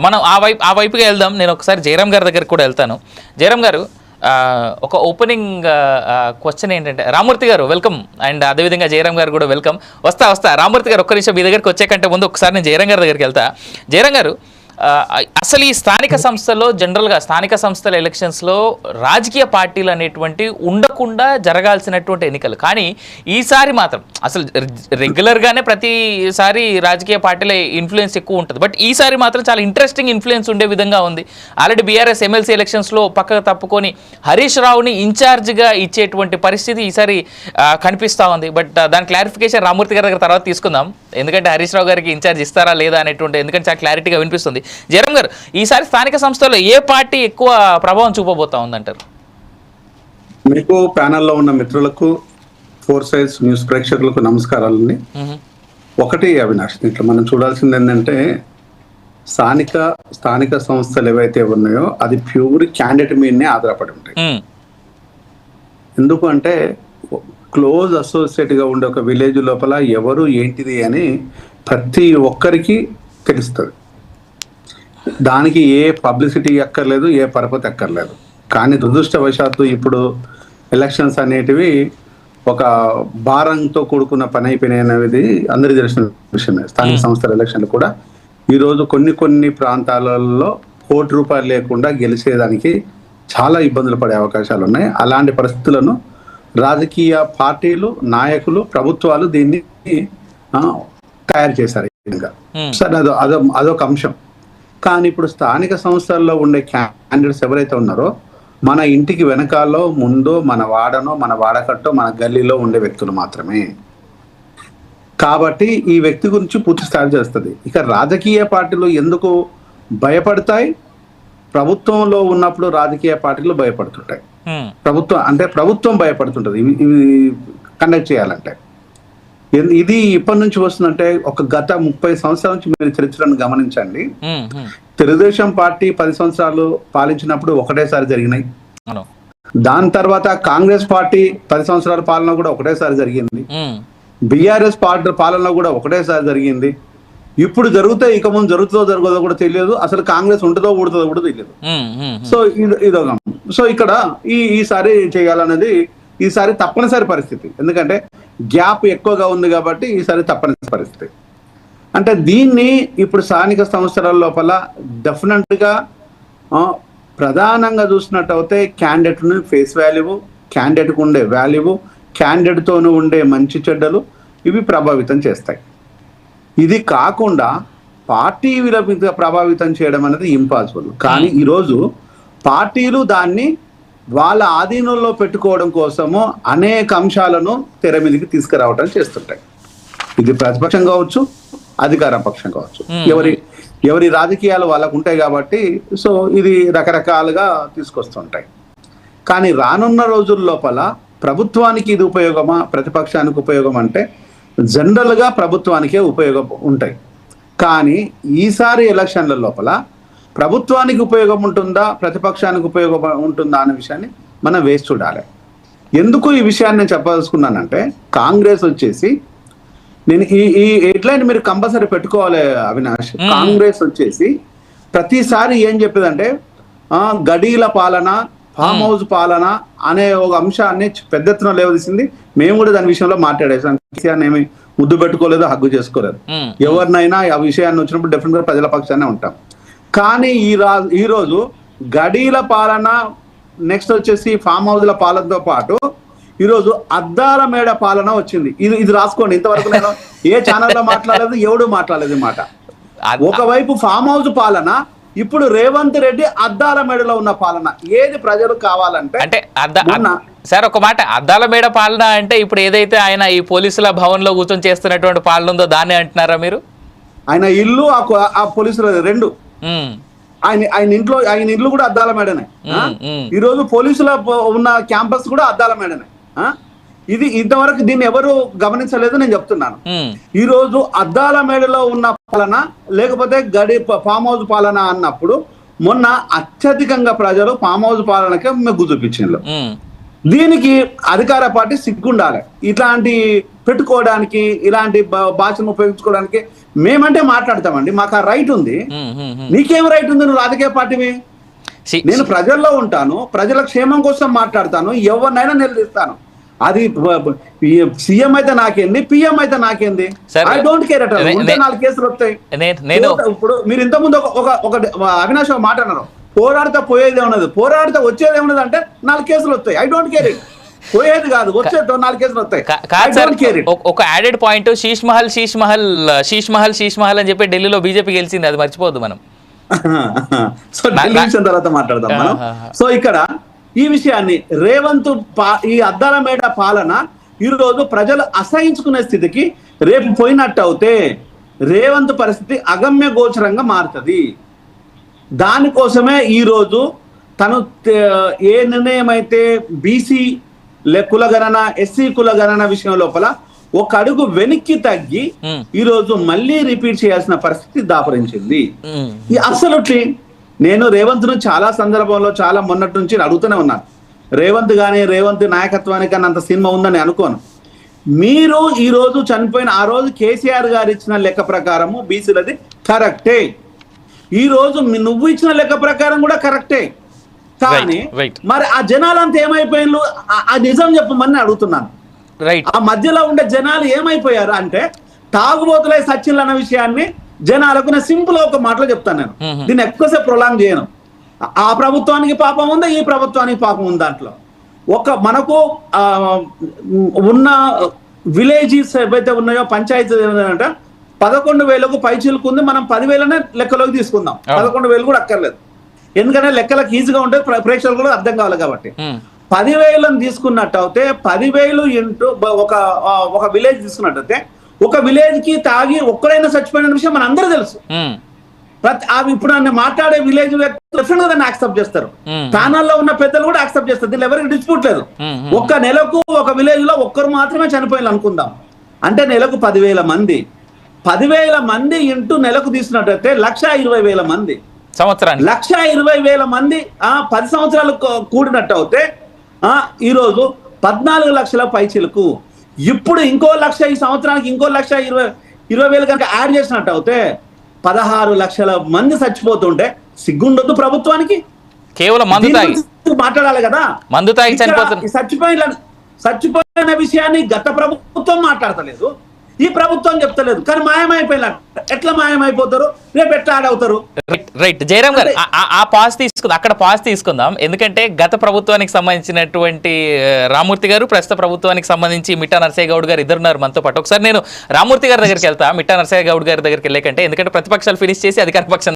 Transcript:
మనం ఆ వైపుగా వెళ్దాం. నేను ఒకసారి జయరాం గారి దగ్గరికి కూడా వెళ్తాను. జయరాం గారు, ఒక ఓపెనింగ్ క్వశ్చన్ ఏంటంటే, రామూర్తి గారు వెల్కమ్, అండ్ అదేవిధంగా జయరాం గారు కూడా వెల్కమ్. వస్తా రామూర్తి గారు, ఒక్క నిమిషం మీ దగ్గరికి వచ్చే కంటే ముందు ఒకసారి నేను జయరాం గారి దగ్గరికి వెళ్తా. జయరాం గారు, అసలు ఈ స్థానిక సంస్థల్లో జనరల్గా స్థానిక సంస్థల ఎలక్షన్స్లో రాజకీయ పార్టీలు అనేటువంటి ఉండకుండా జరగాల్సినటువంటి ఎన్నికలు, కానీ ఈసారి మాత్రం అసలు రెగ్యులర్గానే ప్రతిసారి రాజకీయ పార్టీల ఇన్ఫ్లుయెన్స్ ఎక్కువ ఉంటుంది, బట్ ఈసారి మాత్రం చాలా ఇంట్రెస్టింగ్ ఇన్ఫ్లుయెన్స్ ఉండే విధంగా ఉంది. ఆల్రెడీ బీఆర్ఎస్ ఎమ్మెల్సీ ఎలక్షన్స్లో పక్కకు తప్పుకొని హరీష్ రావుని ఇన్ఛార్జ్గా ఇచ్చేటువంటి పరిస్థితి ఈసారి కనిపిస్తూ ఉంది. బట్ దాని క్లారిఫికేషన్ రామూర్తి గారి దగ్గర తర్వాత తీసుకుందాం, ఎందుకంటే హరీష్ రావు గారికి ఇన్ఛార్జ్ ఇస్తారా లేదా అనేటువంటి, ఎందుకంటే చాలా క్లారిటీగా వినిపిస్తుంది. జయరాం గారు, ఈసారి స్థానిక సంస్థల్లో ఏ పార్టీ ఎక్కువ ప్రభావం చూపబోతా ఉందంటారు? మీకు ప్యానెల్లో ఉన్న మిత్రులకు, ఫోర్ సైజ్ న్యూస్ ప్రేక్షకులకు నమస్కారాలండి. ఒకటి అవినాష్, ఇట్లా మనం చూడాల్సింది ఏంటంటే, స్థానిక సంస్థలు ఏవైతే ఉన్నాయో అది ప్యూర్ క్యాండిడేట్ మీదనే ఆధారపడి ఉంటాయి. ఎందుకు అంటే క్లోజ్ అసోసియేట్గా ఉండే ఒక విలేజ్ లోపల ఎవరు ఏంటిది అని ప్రతి ఒక్కరికి తెలుస్తుంది. దానికి ఏ పబ్లిసిటీ ఎక్కర్లేదు, ఏ పరపతి ఎక్కర్లేదు. కానీ దురదృష్టవశాత్తు ఇప్పుడు ఎలక్షన్స్ అనేటివి ఒక భారంతో కూడుకున్న పని అయిపోయినాయి అనేది అందరికీ తెలిసిన విషయమే. స్థానిక సంస్థల ఎలక్షన్లు కూడా ఈరోజు కొన్ని ప్రాంతాలలో ₹1 లేకుండా గెలిచేదానికి చాలా ఇబ్బందులు పడే అవకాశాలు ఉన్నాయి. అలాంటి పరిస్థితులను రాజకీయ పార్టీలు, నాయకులు, ప్రభుత్వాలు దీన్ని తయారు చేశారు. సరే, అదొక అంశం. కానీ ఇప్పుడు స్థానిక సంస్థల్లో ఉండే క్యాండిడేట్స్ ఎవరైతే ఉన్నారో మన ఇంటికి వెనకాలో, ముందో, మన వాడనో, మన వాడకట్టో, మన గల్లీలో ఉండే వ్యక్తులు మాత్రమే. కాబట్టి ఈ వ్యక్తి గురించి పూర్తి స్థాయి చేస్తుంది. ఇక రాజకీయ పార్టీలు ఎందుకు భయపడతాయి? ప్రభుత్వంలో ఉన్నప్పుడు రాజకీయ పార్టీలు భయపడుతుంటాయి. ప్రభుత్వం భయపడుతుంటది ఇవి కండక్ట్ చేయాలంటే. ఇది ఇప్పటి నుంచి వస్తుందంటే ఒక గత 30 సంవత్సరాల నుంచి మీరు చరిత్రను గమనించండి. తెలుగుదేశం పార్టీ 10 సంవత్సరాలు పాలించినప్పుడు ఒకటేసారి జరిగినాయి. దాని తర్వాత కాంగ్రెస్ పార్టీ 10 సంవత్సరాల పాలన కూడా ఒకటేసారి జరిగింది. బీఆర్ఎస్ పార్టీ పాలన కూడా ఒకటేసారి జరిగింది. ఇప్పుడు జరిగితే ఇక ముందు జరుగుతుందో జరగదో కూడా తెలియదు. అసలు కాంగ్రెస్ ఉంటుందో ఊడుతుందో కూడా తెలియదు. సో ఇదొక, సో ఇక్కడ ఈసారి చేయాలనేది ఈసారి తప్పనిసరి పరిస్థితి. ఎందుకంటే గ్యాప్ ఎక్కువగా ఉంది కాబట్టి ఈసారి తప్పనిసరి పరిస్థితి. అంటే దీన్ని ఇప్పుడు స్థానిక సంస్థల లోపల డెఫినెట్ గా ప్రధానంగా చూసినట్టయితే క్యాండిడేట్ ఫేస్ వాల్యూ, క్యాండిడేట్కు ఉండే వాల్యూ, క్యాండిడేట్తోనూ ఉండే మంచి చెడ్డలు ఇవి ప్రభావితం చేస్తాయి. ఇది కాకుండా పార్టీ ప్రభావితం చేయడం అనేది ఇంపాసిబుల్. కానీ ఈరోజు పార్టీలు దాన్ని వాళ్ళ ఆధీనంలో పెట్టుకోవడం కోసము అనేక అంశాలను తెర మీదకి తీసుకురావడం చేస్తుంటాయి. ఇది ప్రతిపక్షం కావచ్చు, అధికార పక్షం కావచ్చు, ఎవరి రాజకీయాలు వాళ్ళకు ఉంటాయి కాబట్టి సో ఇది రకరకాలుగా తీసుకొస్తుంటాయి. కానీ రానున్న రోజుల లోపల ప్రభుత్వానికి ఇది ఉపయోగమా, ప్రతిపక్షానికి ఉపయోగం అంటే జనరల్గా ప్రభుత్వానికే ఉపయోగం ఉంటాయి. కానీ ఈసారి ఎలక్షన్ల లోపల ప్రభుత్వానికి ఉపయోగం ఉంటుందా, ప్రతిపక్షానికి ఉపయోగం ఉంటుందా అనే విషయాన్ని మనం వేసి చూడాలి. ఎందుకు ఈ విషయాన్ని నేను చెప్పదలుచుకున్నానంటే, కాంగ్రెస్ వచ్చేసి, నేను ఈ హెడ్లైన్ మీరు కంపల్సరీ పెట్టుకోవాలి అవినాష్. కాంగ్రెస్ వచ్చేసి ప్రతిసారి ఏం చెప్పేదంటే గడీల పాలన, ఫామ్ హౌస్ పాలన అనే ఒక అంశాన్ని పెద్ద ఎత్తున లేవదీసింది. మేము కూడా దాని విషయంలో మాట్లాడేసాం. విషయాన్ని ఏమి ముద్దు పెట్టుకోలేదు, హగ్గు చేసుకోలేదు. ఎవరినైనా ఆ విషయాన్ని వచ్చినప్పుడు డెఫినెట్ గా ప్రజల పక్షానే ఉంటాం. కానీ ఈ రోజు గడీల పాలన, నెక్స్ట్ వచ్చేసి ఫామ్ హౌస్ల పాలనతో పాటు ఈరోజు అద్దాల మేడ పాలన వచ్చింది. ఇది రాసుకోండి. ఇంతవరకు నేను ఏ ఛానల్లో మాట్లాడలేదు, ఎవడు మాట్లాడలేదు మాట. ఒకవైపు ఫామ్ హౌస్ పాలన, ఇప్పుడు రేవంత్ రెడ్డి అద్దాల మేడలో ఉన్న పాలన. ఏది ప్రజలు కావాలంటే అంటే సార్ ఒక మాట, అద్దాల మేడ పాలన అంటే ఇప్పుడు ఏదైతే ఆయన ఈ పోలీసుల భవన్ లో కూర్చొని చేస్తున్నటువంటి పాలన ఉందో దాన్ని అంటున్నారా మీరు? ఆయన ఇల్లు, ఆ పోలీసుల రెండు, ఆయన ఇల్లు కూడా అద్దాల మేడనే. ఈరోజు పోలీసుల ఉన్న క్యాంపస్ కూడా అద్దాల మేడనే. ఇది ఇంతవరకు దీన్ని ఎవరు గమనించలేదు, నేను చెప్తున్నాను. ఈ రోజు అద్దాల మేడలో ఉన్న పాలన లేకపోతే ఫామ్ హౌస్ పాలన అన్నప్పుడు మొన్న అత్యధికంగా ప్రజలు ఫామ్ హౌస్ పాలనకే మొగ్గు చూపించారు. దీనికి అధికార పార్టీ సిగ్గుండాలి. ఇట్లాంటి పెట్టుకోవడానికి, ఇలాంటి భాషను ఉపయోగించుకోవడానికి మేమంటే మాట్లాడతామండి. మాకు ఆ రైట్ ఉంది. నీకేం రైట్ ఉంది? నువ్వు రాజకీయ పార్టీవి. నేను ప్రజల్లో ఉంటాను, ప్రజల క్షేమం కోసం మాట్లాడతాను, ఎవరినైనా నిలదీస్తాను. అది సీఎం అయితే నాకేంది, పిఎం అయితే నాకేంది, I don't care at all. ఉంటే 4 కేసులు వస్తాయి. ఇప్పుడు మీరు ఇంతకుముందు ఒక అవినాష్ మాట అన్నారు, పోరాడితే పోయేది ఏమన్నది, పోరాడితే వచ్చేది ఏమన్నది అంటే 4 కేసులు వస్తాయి. I don't care it. పోయేది కాదు, వచ్చేది 4 కేసులు వస్తాయి. ఒక యాడెడ్ పాయింట్, శీష్ మహల్ అని చెప్పి ఢిల్లీలో బీజేపీ గెలిచింది, అది మర్చిపోద్దు మనం. సో ఢిల్లీ విషయం తర్వాత మాట్లాడదాం మనం. సో ఇక్కడ ఈ విషయాన్ని రేవంత్ ఈ అద్దాల మేడ పాలన ఈరోజు ప్రజలు అసహించుకునే స్థితికి రేపు పోయినట్టు అవుతే రేవంత్ పరిస్థితి అగమ్య గోచరంగా మారుతుంది. దానికోసమే ఈరోజు తను ఏ నిర్ణయం అయితే బీసీ కులగణన, ఎస్సీ కులగణన విషయం లోపల ఒక అడుగు వెనక్కి తగ్గి ఈరోజు మళ్ళీ రిపీట్ చేయాల్సిన పరిస్థితి దాపరించింది. ఈ అబ్సల్యూట్లీ నేను రేవంత్ ను చాలా సందర్భంలో, చాలా మొన్నటి నుంచి అడుగుతూనే ఉన్నాను. రేవంత్ నాయకత్వానికి అంత సినిమా ఉందని అనుకోను. మీరు ఈ రోజు చనిపోయిన ఆ రోజు కేసీఆర్ గారు ఇచ్చిన లెక్క ప్రకారము బీసీలది కరెక్టే, ఈ రోజు నువ్వు ఇచ్చిన లెక్క ప్రకారం కూడా కరెక్టే. కానీ మరి ఆ జనాలంతా ఏమైపోయిన ఆ నిజం చెప్పమని అడుగుతున్నాను. ఆ మధ్యలో ఉండే జనాలు ఏమైపోయారు అంటే తాగుబోతులై సచ్చిన్లు అన్న విషయాన్ని జనాలకు నేను సింపుల్ ఒక మాటలో చెప్తాను. నేను దీన్ని ఎక్కువసేపు ప్రొలాంగ్ చేయను. ఆ ప్రభుత్వానికి పాపం ఉందా, ఈ ప్రభుత్వానికి పాపం ఉంది. దాంట్లో మనకు ఉన్న విలేజెస్ ఏవైతే ఉన్నాయో, పంచాయతీ అంటే 11,000కు పైచీలకు ఉంది. మనం 10,000నే లెక్కలోకి తీసుకుందాం. 11,000 కూడా అక్కర్లేదు, ఎందుకంటే లెక్కలకు ఈజీగా ఉంటుంది, ప్రేక్షకులు కూడా అర్థం కావాలి కాబట్టి. 10,000 తీసుకున్నట్టు అయితే 10,000 ఇంటూ ఒక విలేజ్ తీసుకున్నట్టయితే ఒక విలేజ్ కి తాగి ఒక్కడైనా చచ్చిపోయిన విషయం మన అందరూ తెలుసు. ఇప్పుడు నన్ను మాట్లాడే విలేజ్ వ్యక్తులు డెఫినెట్ గా దాన్ని యాక్సెప్ట్ చేస్తారు. స్థానాల్లో ఉన్న పెద్దలు కూడా యాక్సెప్ట్ చేస్తారు. దీనిలో ఎవరికి డిస్ప్యూట్ లేదు. ఒక్క నెలకు ఒక విలేజ్ లో ఒక్కరు మాత్రమే చనిపోయారు అనుకుందాం. అంటే నెలకు 10,000 మంది, 10,000 మంది ఇంటూ నెలకు తీసుకున్నట్టయితే 1,20,000 మంది, సంవత్సరానికి 1,20,000 మంది 10 సంవత్సరాలు కూడినట్టు అయితే ఈరోజు 14 లక్షల పైచీలకు. ఇప్పుడు ఇంకో 1,00,000, ఈ సంవత్సరానికి ఇంకో 1,20,000 కనుక యాడ్ చేసినట్టు అయితే 16 లక్షల మంది చచ్చిపోతుంటే సిగ్గుండొద్దు ప్రభుత్వానికి? కేవలం మందు తాగి మాట్లాడాలి కదా. మందు తాగి చచ్చిపోయిన విషయాన్ని గత ప్రభుత్వం మాట్లాడతలేదు, ఈ ప్రభుత్వం చెప్తలేదు. కానీ మాయమైపోయిన ఎట్లా మాయమైపోతారు, రేపు ఎట్లా ఆడవుతారు? రైట్ జయరామ్ గారు, ఆ పాస్ తీసుకుందాం, అక్కడ పాస్ తీసుకుందాం. ఎందుకంటే గత ప్రభుత్వానికి సంబంధించినటువంటి రామూర్తి గారు, ప్రస్తుత ప్రభుత్వానికి సంబంధించి మిట్టా నరసయ్య గౌడ్ గారు ఇద్దరున్నారు మనతో పాటు. ఒకసారి నేను రామూర్తి గారి దగ్గరికి వెళ్తా, మిట్టా నరసయ్య గౌడ్ గారి దగ్గరికి వెళ్ళకంటే, ఎందుకంటే ప్రతిపక్షాలు ఫినిష్ చేసి అధికార పక్షం